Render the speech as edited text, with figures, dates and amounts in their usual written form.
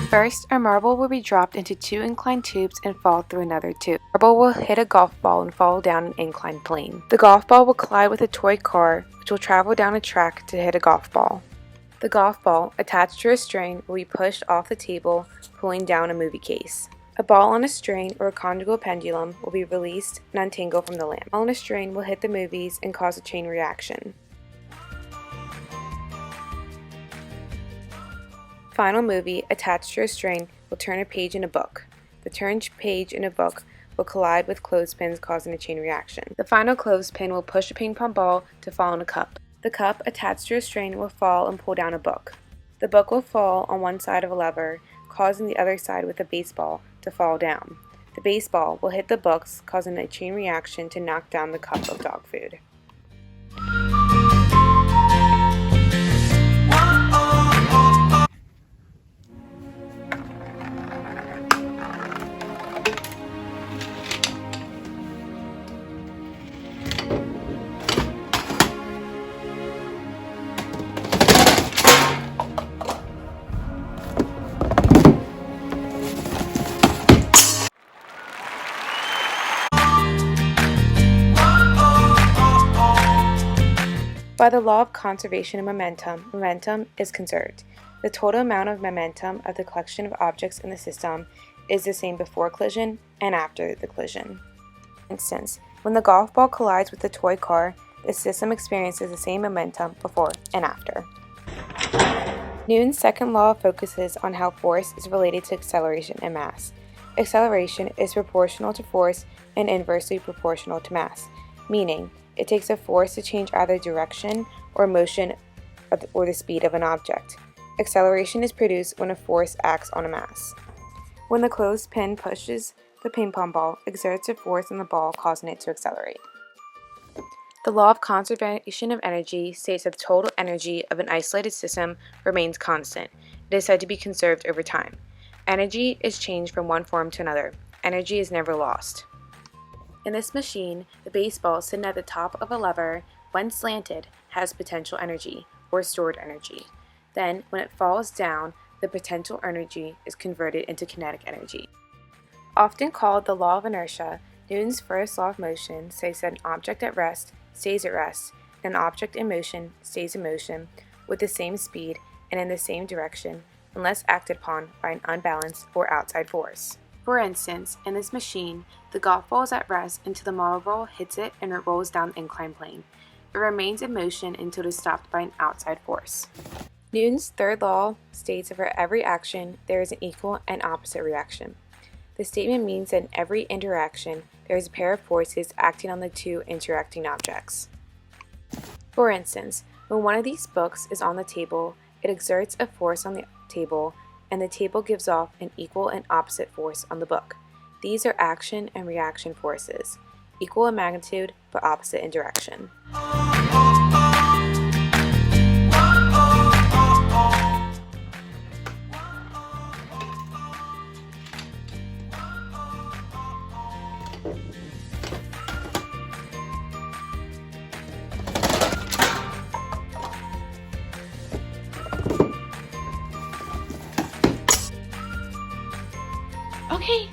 First, a marble will be dropped into 2 inclined tubes and fall through another tube. The marble will hit a golf ball and fall down an inclined plane. The golf ball will collide with a toy car, which will travel down a track to hit a golf ball. The golf ball, attached to a string, will be pushed off the table, pulling down a movie case. A ball on a string or a conjugal pendulum will be released and untangled from the lamp. A ball on a string will hit the movies and cause a chain reaction. Final movie attached to a string will turn a page in a book. The turned page in a book will collide with clothespins, causing a chain reaction. The final clothespin will push a ping pong ball to fall in a cup. The cup attached to a string will fall and pull down a book. The book will fall on one side of a lever, causing the other side with a baseball to fall down. The baseball will hit the books, causing a chain reaction to knock down the cup of dog food. By the law of conservation of momentum, momentum is conserved. The total amount of momentum of the collection of objects in the system is the same before collision and after the collision. For instance, when the golf ball collides with the toy car, the system experiences the same momentum before and after. Newton's second law focuses on how force is related to acceleration and mass. Acceleration is proportional to force and inversely proportional to mass, meaning it takes a force to change either direction or motion or the speed of an object. Acceleration is produced when a force acts on a mass. When the clothespin pushes the ping pong ball, exerts a force on the ball, causing it to accelerate. The law of conservation of energy states that the total energy of an isolated system remains constant. It is said to be conserved over time. Energy is changed from one form to another. Energy is never lost. In this machine, the baseball sitting at the top of a lever, when slanted, has potential energy, or stored energy. Then, when it falls down, the potential energy is converted into kinetic energy. Often called the law of inertia, Newton's first law of motion states that an object at rest stays at rest, and an object in motion stays in motion with the same speed and in the same direction unless acted upon by an unbalanced or outside force. For instance, in this machine, the golf ball is at rest until the marble hits it and it rolls down the inclined plane. It remains in motion until it is stopped by an outside force. Newton's third law states that for every action, there is an equal and opposite reaction. The statement means that in every interaction, there is a pair of forces acting on the two interacting objects. For instance, when one of these books is on the table, it exerts a force on the table, and the table gives off an equal and opposite force on the book. These are action and reaction forces, equal in magnitude but opposite in direction. Okay.